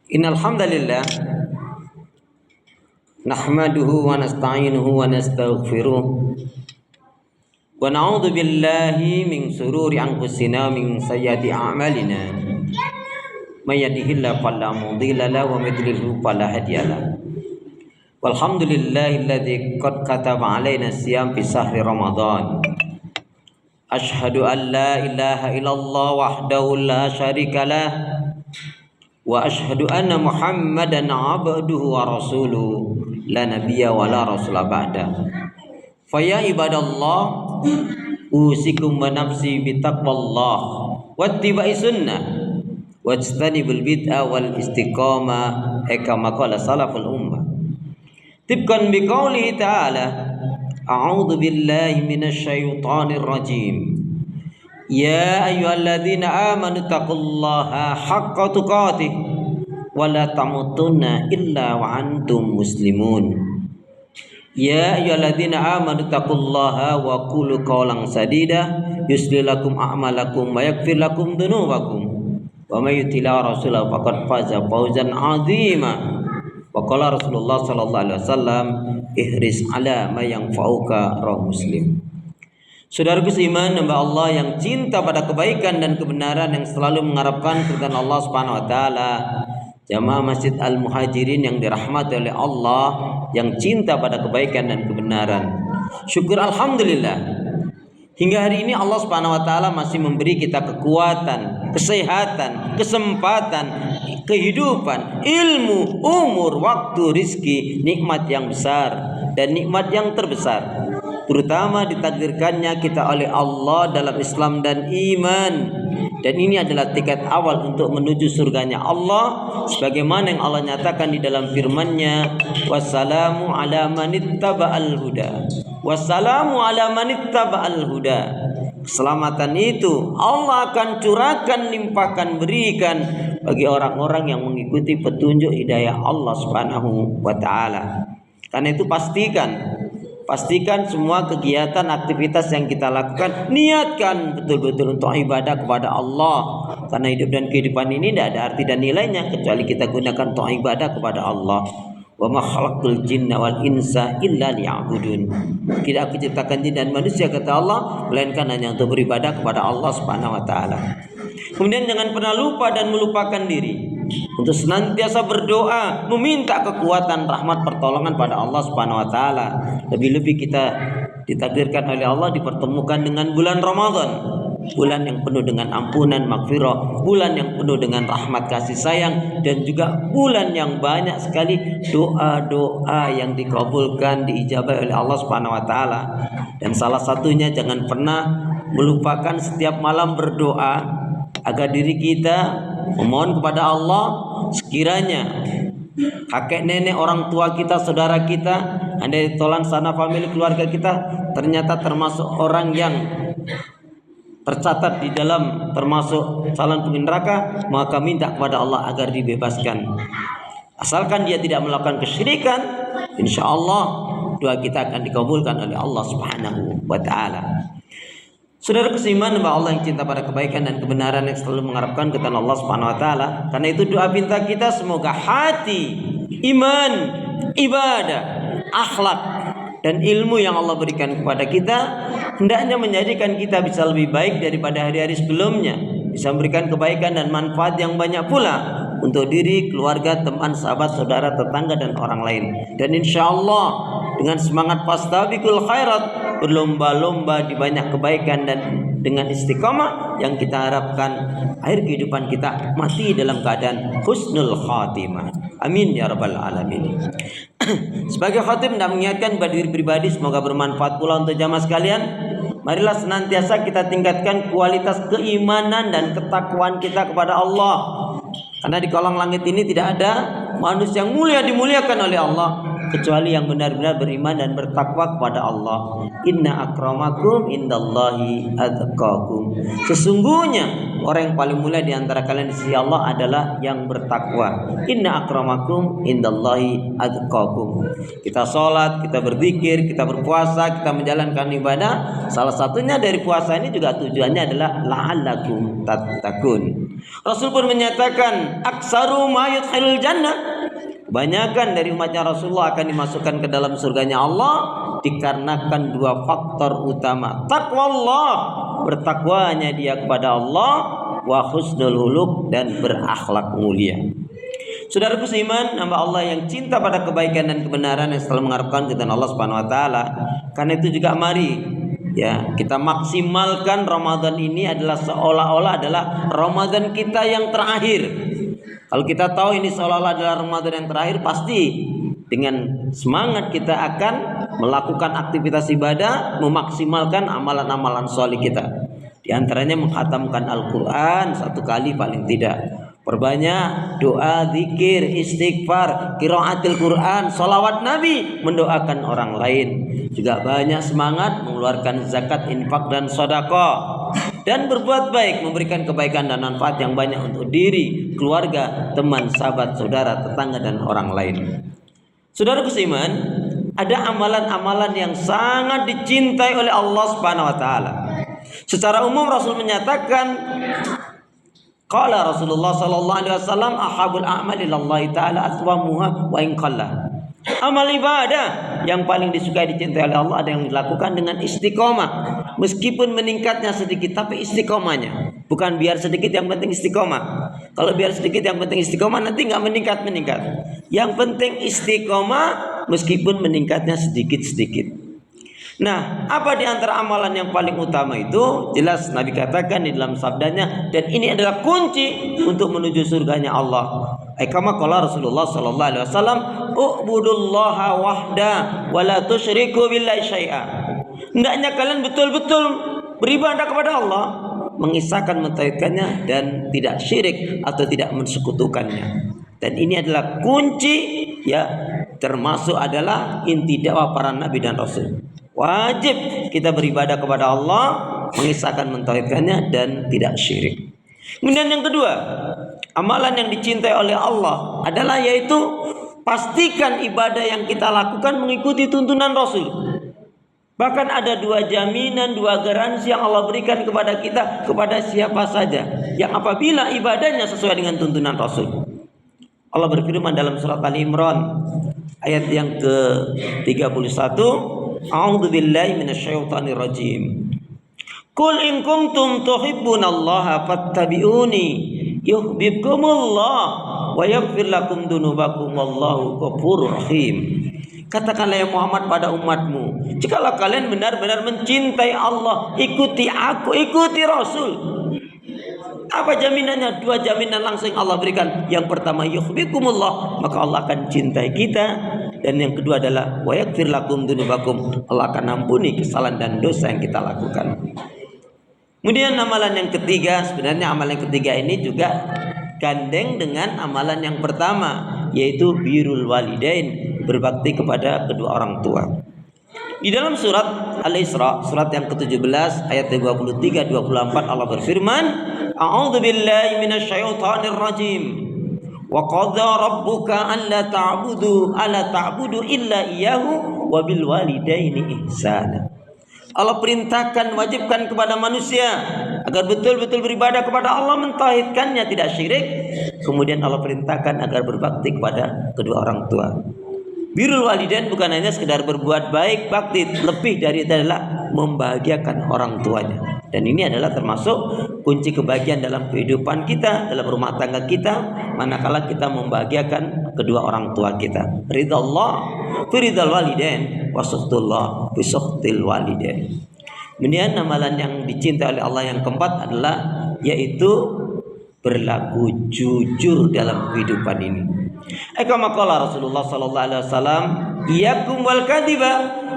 Innal hamdalillah nahmaduhu wa nasta'inuhu wa nastaghfiruh wa na'udzu billahi min shururi anfusina min sayyiati a'malina may yahdihillahu fala mudilla lahu wa may yudlilhu fala hadiya lahu walhamdulillahilladzi qad kataba alaina siyam fi sahri ramadan asyhadu an la ilaha illallah wahdahu la syarikalah wa asyhadu anna Muhammadan abduhu wa rasuluh la nabiyya wa la rasula ba'da. Fa ya ibadallah usikum wa nafsi bi taqwallah wattiba'i sunnah wajtanibul bid'ah wal istiqamah kama qala salaful ummah. Tibkan bi qoulihi ta'ala a'udzu billahi minasy syaithanir rajim. Ya ayyuhalladzina amanu taqullaha haqqa tuqatih wa la tamutunna illa wa antum muslimun. Ya ayyuhalladzina amanu taqullaha wa qulu qawlan sadida yuslih lakum a'malakum wa yaghfir lakum dhunubakum wa may yuti'ir rasulahu faqad faza fawzan 'azima. Wa qala Rasulullah sallallahu alaihi wasallam ihris ala ma yanfa'uka rawahu Muslim. Saudaraku seiman, hamba Allah yang cinta pada kebaikan dan kebenaran, yang selalu mengharapkan keridhaan Allah Subhanahu wa taala. Jamaah Masjid Al-Muhajirin yang dirahmati oleh Allah, yang cinta pada kebaikan dan kebenaran. Syukur alhamdulillah. Hingga hari ini Allah Subhanahu wa taala masih memberi kita kekuatan, kesehatan, kesempatan, kehidupan, ilmu, umur, waktu, rizki, nikmat yang besar dan nikmat yang terbesar. Terutama ditakdirkannya kita oleh Allah dalam Islam dan iman, dan ini adalah tiket awal untuk menuju surganya Allah, sebagaimana yang Allah nyatakan di dalam firman-Nya, wassalamu ala manittaba'al huda, wassalamu ala manittaba'al huda. Keselamatan itu Allah akan curahkan, limpahkan, berikan bagi orang-orang yang mengikuti petunjuk hidayah Allah Subhanahu wa taala. Karena itu pastikan semua kegiatan aktivitas yang kita lakukan, niatkan betul-betul untuk ibadah kepada Allah. Karena hidup dan kehidupan ini tidak ada arti dan nilainya kecuali kita gunakan untuk ibadah kepada Allah. Wa ma khalaqtul jinna wal insa illa liya'budun. Tidak aku ciptakan jin dan manusia, kata Allah, melainkan hanya untuk beribadah kepada Allah Subhanahu wa taala. Kemudian jangan pernah lupa dan melupakan diri untuk senantiasa berdoa, meminta kekuatan, rahmat, pertolongan pada Allah Subhanahu wa taala. Lebih-lebih kita ditakdirkan oleh Allah dipertemukan dengan bulan Ramadan, bulan yang penuh dengan ampunan, maghfirah, bulan yang penuh dengan rahmat, kasih sayang, dan juga bulan yang banyak sekali doa-doa yang dikabulkan, diijabah oleh Allah Subhanahu wa taala. Dan salah satunya jangan pernah melupakan setiap malam berdoa agar diri kita memohon kepada Allah sekiranya kakek nenek, orang tua kita, saudara kita, andai tolan sana famili keluarga kita ternyata termasuk orang yang tercatat di dalam termasuk calon penghuni neraka, maka minta kepada Allah agar dibebaskan. Asalkan dia tidak melakukan kesyirikan, insya Allah doa kita akan dikabulkan oleh Allah Subhanahu wa taala. Saudara seiman, hamba Allah yang cinta pada kebaikan dan kebenaran, yang selalu mengharapkan keridhaan Allah Subhanahu wa taala. Karena itu doa pinta kita semoga hati, iman, ibadah, akhlak dan ilmu yang Allah berikan kepada kita hendaknya menjadikan kita bisa lebih baik daripada hari-hari sebelumnya, bisa memberikan kebaikan dan manfaat yang banyak pula untuk diri, keluarga, teman, sahabat, saudara, tetangga, dan orang lain. Dan insya Allah dengan semangat fastabiqul khairat, berlomba-lomba di banyak kebaikan, dan dengan istiqamah yang kita harapkan akhir kehidupan kita mati dalam keadaan husnul khatimah. Amin ya rabbal alamin. Sebagai khatib hendak mengingatkan pada diri pribadi, semoga bermanfaat pula untuk jamaah sekalian. Marilah senantiasa kita tingkatkan kualitas keimanan dan ketakwaan kita kepada Allah. Karena di kolong langit ini tidak ada manusia yang mulia dimuliakan oleh Allah kecuali yang benar-benar beriman dan bertakwa kepada Allah. Inna akramakum indallahi atqakum. Sesungguhnya orang yang paling mulia di antara kalian di sisi Allah adalah yang bertakwa. Inna akramakum indallahi atqakum. Kita sholat, kita berzikir, kita berpuasa, kita menjalankan ibadah. Salah satunya dari puasa ini juga tujuannya adalah la'allakum tattaqun. Rasul pun menyatakan, aksaru ma yudkhilul jannah. Kebanyakan dari umatnya Rasulullah akan dimasukkan ke dalam surganya Allah dikarenakan dua faktor utama. Taqwallah, bertakwanya dia kepada Allah, wa husnul huluk, dan berakhlak mulia. Saudaraku seiman, hamba Allah yang cinta pada kebaikan dan kebenaran yang selalu mengharapkan keridhaan Allah Subhanahu wa taala. Karena itu juga mari kita maksimalkan Ramadan ini adalah seolah-olah adalah Ramadan kita yang terakhir. Kalau kita tahu ini seolah-olah adalah Ramadan yang terakhir, pasti dengan semangat kita akan melakukan aktivitas ibadah, memaksimalkan amalan-amalan sholih kita. Di antaranya mengkhatamkan Al-Quran 1 kali paling tidak. Perbanyak doa, zikir, istighfar, qiraatil Quran, salawat Nabi, mendoakan orang lain. Juga banyak semangat mengeluarkan zakat, infak, dan sedekah. Dan berbuat baik, memberikan kebaikan dan manfaat yang banyak untuk diri, keluarga, teman, sahabat, saudara, tetangga, dan orang lain. Saudaraku seiman, ada amalan-amalan yang sangat dicintai oleh Allah Subhanahu wa taala. Secara umum Rasul menyatakan, qala Rasulullah sallallahu alaihi wasallam, ahabul a'mal ilallahi ta'ala atwamuha wa in qalla. Amal ibadah yang paling disukai dicintai oleh Allah ada yang dilakukan dengan istiqomah, meskipun meningkatnya sedikit tapi istiqomahnya. Bukan biar sedikit yang penting istiqomah. Kalau biar sedikit yang penting istiqomah nanti nggak meningkat. Yang penting istiqomah meskipun meningkatnya sedikit-sedikit. Nah, apa di antara amalan yang paling utama itu? Jelas Nabi katakan di dalam sabdanya, dan ini adalah kunci untuk menuju surganya Allah. Kama qala Rasulullah sallallahu alaihi wasallam, "U'budullaha wahda wa la tusyriku billahi syai'a." Hendaknya kalian betul-betul beribadah kepada Allah, mengisahkan, mentauhidkannya, dan tidak syirik atau tidak mensekutukannya. Dan ini adalah kunci, termasuk adalah inti dakwah para nabi dan rasul. Wajib kita beribadah kepada Allah, mengisahkan, mentauhidkannya, dan tidak syirik. Kemudian yang kedua, amalan yang dicintai oleh Allah adalah yaitu pastikan ibadah yang kita lakukan mengikuti tuntunan Rasul. Bahkan ada 2 jaminan, 2 garansi yang Allah berikan kepada kita, kepada siapa saja yang apabila ibadahnya sesuai dengan tuntunan Rasul. Allah berfirman dalam surat Ali Imran ayat yang ke-31, A'udzu billahi minasyaitonir rajim. Qul in kuntum tuhibbunallaha fattabi'uni yuhibbukumullah wa yaghfir lakum dzunubakum wallahu ghafurur rahim. Katakanlah ya Muhammad pada umatmu, jikalau kalian benar-benar mencintai Allah, ikuti aku, ikuti Rasul. Apa jaminannya? 2 jaminan langsung Allah berikan. Yang pertama, yuhibbukumullah, maka Allah akan cintai kita. Dan yang kedua adalah wa yaghfir lakum dzunubakum, Allah akan ampuni kesalahan dan dosa yang kita lakukan. Kemudian amalan yang ketiga, sebenarnya amalan yang ketiga ini juga gandeng dengan amalan yang pertama, yaitu birrul walidain, berbakti kepada kedua orang tua. Di dalam surat Al-Isra, surat yang ke-17 ayat 23-24, Allah berfirman, A'udzu billahi minasyaitonir rajim. Wa qadha rabbuka alla ta'budu illa iyyahu wa bil walidaini ihsana. Allah perintahkan, wajibkan kepada manusia agar betul-betul beribadah kepada Allah, mentauhidkannya, tidak syirik. Kemudian Allah perintahkan agar berbakti kepada kedua orang tua. Birrul walidain bukan hanya sekedar berbuat baik, bakti, lebih dari itu adalah membahagiakan orang tuanya. Dan ini adalah termasuk kunci kebahagiaan dalam kehidupan kita, dalam rumah tangga kita, manakala kita membahagiakan kedua orang tua kita. Ridha Allah fi ridhal walidain wa sukhtullah fi sukhtil walidain. Kemudian amalan yang dicintai oleh Allah yang keempat adalah yaitu berlaku jujur dalam kehidupan ini. Kama qala Rasulullah sallallahu alaihi wasallam, "Iyyakum wal kadhiba,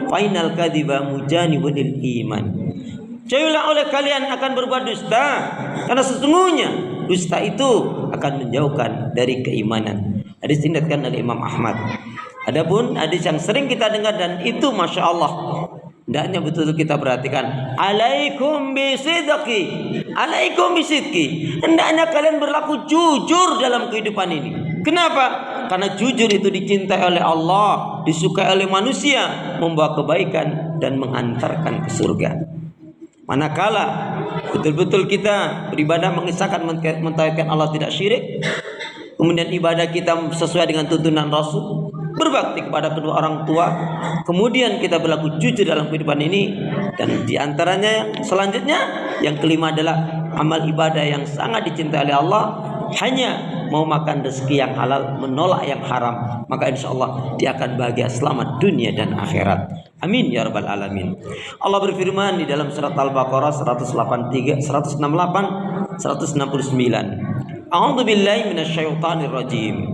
fa innal kadhiba mujanibun lil iman." Jauhilah oleh kalian akan berbuat dusta, karena sesungguhnya dusta itu akan menjauhkan dari keimanan. Hadis diriwayatkan oleh Imam Ahmad. Adapun hadis yang sering kita dengar dan itu Masya Allah, hendaknya betul-betul kita perhatikan. Alaikum bisidqi, alaikum bisidqi. Hendaknya kalian berlaku jujur dalam kehidupan ini. Kenapa? Karena jujur itu dicintai oleh Allah, disukai oleh manusia, membawa kebaikan dan mengantarkan ke surga. Manakala betul-betul kita beribadah mengisahkan mentauhidkan Allah, tidak syirik, kemudian ibadah kita sesuai dengan tuntunan Rasul, berbakti kepada kedua orang tua, kemudian kita berlaku jujur dalam kehidupan ini, dan diantaranya yang selanjutnya, yang kelima adalah amal ibadah yang sangat dicintai oleh Allah, hanya mau makan rezeki yang halal, menolak yang haram, maka insya Allah dia akan bahagia selamat dunia dan akhirat. Amin ya rabbal alamin. Allah berfirman di dalam surat Al-Baqarah 168, 169. A'udzu billahi minasyaitonir rajim.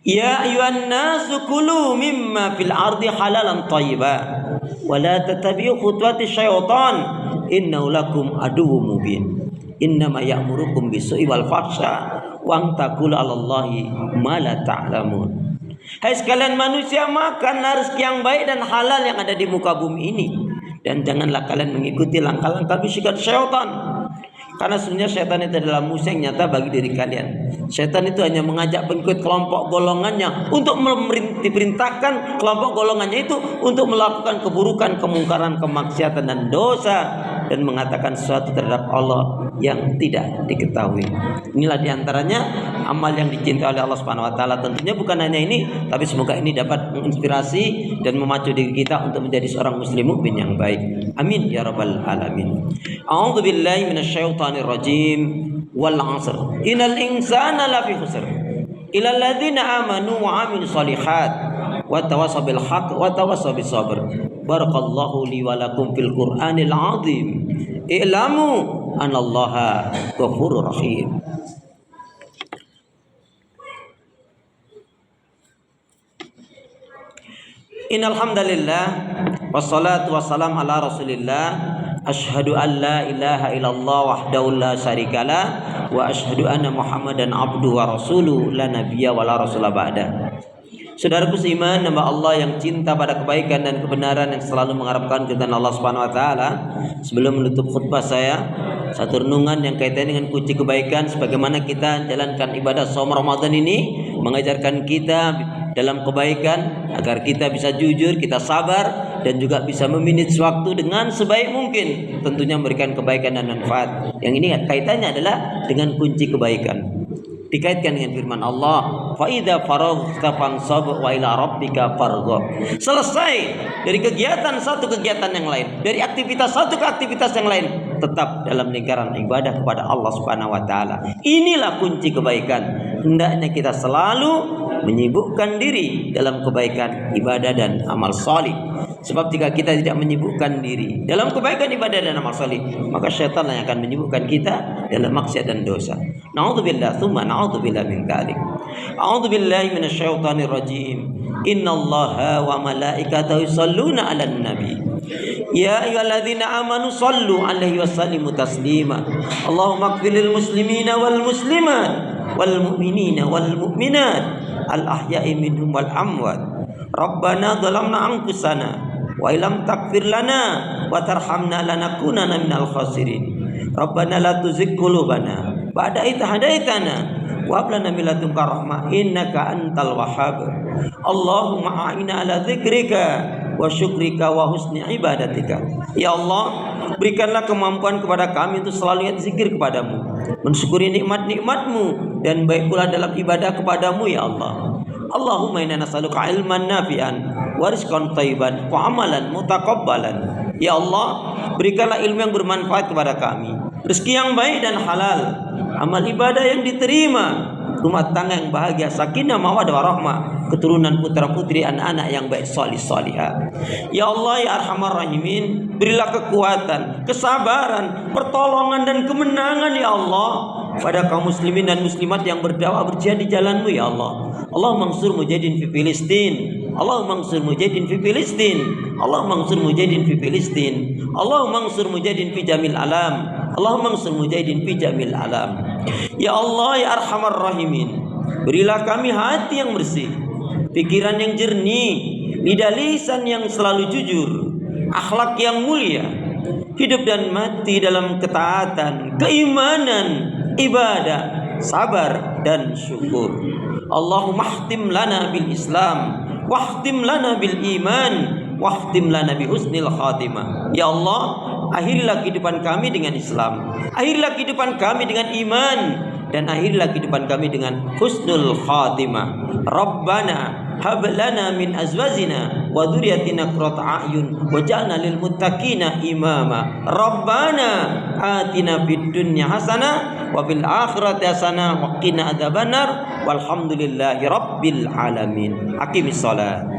Ya ayyuhan nasu kulu mimma fil ardi halalan thayyiban wa la tattabi'u khutuwati syaitan innahu lakum aduwwum mubin. Innama ya'murukum bisu'i wal fahsya wa an taqulu 'alallahi ma la ta'lamun. Hai sekalian manusia, makan rezeki yang baik dan halal yang ada di muka bumi ini, dan janganlah kalian mengikuti langkah-langkah bisikan syaitan. Karena sebenarnya syaitan itu adalah musuh yang nyata bagi diri kalian. Syaitan itu hanya mengajak pengikut kelompok golongannya untuk diperintahkan kelompok golongannya itu untuk melakukan keburukan, kemungkaran, kemaksiatan dan dosa, dan mengatakan sesuatu terhadap Allah yang tidak diketahui. Inilah diantaranya amal yang dicintai oleh Allah Subhanahu Wa Taala. Tentunya bukan hanya ini, tapi semoga ini dapat menginspirasi dan memacu diri kita untuk menjadi seorang muslim mukmin yang baik. Amin ya rabbal alamin. A'udzu billahi minasyaitonir rajim. Wal 'asr. Innal insana lafi khusr. Illal ladzina amanu wa 'amilus shalihat wa tawassaw bil haqq wa tawassaw bis sabr. Barakallahu li wa lakum fil Qur'anil 'azim. I'lamu anallaha ghafurur rahim. Innal hamdalillah wassalatu wassalamu ala Rasulillah. Asyhadu an la ilaha illallah wahdahu la syarikalah wa asyhadu anna Muhammadan abduhu wa rasuluhu la nabiyya wa la rasula ba'da. Saudaraku seiman, nama Allah yang cinta pada kebaikan dan kebenaran, yang selalu mengharapkan keridhaan Allah Subhanahu wa taala. Sebelum menutup khutbah saya, satu renungan yang kaitannya dengan kunci kebaikan sebagaimana kita jalankan ibadah shaum Ramadan ini mengajarkan kita dalam kebaikan agar kita bisa jujur, kita sabar, dan juga bisa memanage waktu dengan sebaik mungkin, tentunya memberikan kebaikan dan manfaat. Yang ini kaitannya adalah dengan kunci kebaikan. Dikaitkan dengan firman Allah, fa idza faraghta fansab wa ila rabbika farghab. Selesai dari kegiatan satu kegiatan yang lain, dari aktivitas satu ke aktivitas yang lain, tetap dalam lingkaran ibadah kepada Allah Subhanahu wa taala. Inilah kunci kebaikan. Hendaknya kita selalu menyibukkan diri dalam kebaikan ibadah dan amal salih. Sebab jika kita tidak menyibukkan diri dalam kebaikan ibadah dan amal salih, maka syaitan yang akan menyibukkan kita dalam maksiat dan dosa. Na'udzubillah, tsumma na'udzubillah min dzalik. A'udzubillahi minasyaitonir rajim. Innallaha wa malaikatahu yusholluna 'alan nabi. Ya ayyuhalladzina amanu shallu 'alaihi wa sallimu taslima. Allahumma ighfirlil muslimina wal muslimat wal mu'minina wal mu'minat al ahya'i minhum wal amwat. Rabbana dhalamna anfusana wa illam taghfir lana wa tarhamna lanakunanna minal khasirin. Rabbana la tuzigh qulubana ba'da idh hadaitana wa hab lana min ladunka rahmah innaka antal wahhab. Allahumma a'inna ala dzikrika wa syukrika wa husni ibadatika. Ya Allah, berikanlah kemampuan kepada kami untuk selalu ingat zikir kepadamu, mensyukuri nikmat-nikmatmu, dan baik pula dalam ibadah kepadamu ya Allah. Allahumma inna nas'aluka ilman nafi'an wa rizqan thayyiban wa amalan mutaqabbalan. Ya Allah, berikanlah ilmu yang bermanfaat kepada kami, rezeki yang baik dan halal, amal ibadah yang diterima, rumah tangga yang bahagia, sakinah mawaddah warahmah, keturunan putra putri anak-anak yang baik salih salihah. Ya Allah ya arhamar rahimin, berilah kekuatan, kesabaran, pertolongan dan kemenangan ya Allah pada kaum muslimin dan muslimat yang berdakwah berjihad di jalan-Mu ya Allah. Allahumma ansur mujahidin fi Filistin. Allahumma ansur mujahidin fi Filistin. Allahumma ansur mujahidin fi Filistin. Allahumma ansur mujahidin fi jamil alam. Allahumma ansur mujahidin fi jamil alam. Ya Allah ya arhamar rahimin, berilah kami hati yang bersih, pikiran yang jernih, lidah lisan yang selalu jujur, akhlak yang mulia, hidup dan mati dalam ketaatan, keimanan, ibadah, sabar dan syukur. Allahumma khtim lana bil Islam, wahtim lana bil iman, wahtim lana bi husnil khatimah. Ya Allah, akhirilah kehidupan kami dengan Islam, akhirilah kehidupan kami dengan iman, dan akhirilah kehidupan kami dengan husnul khatimah. Rabbana hab lana min azwajina wa dzurriyyatina qurrata a'yun waj'alna lil muttaqina imama. Rabbana atina fid dunya hasanah wa fil akhirati hasanah wa qina adzabannar walhamdulillahi rabbil alamin. Aqimis shalah.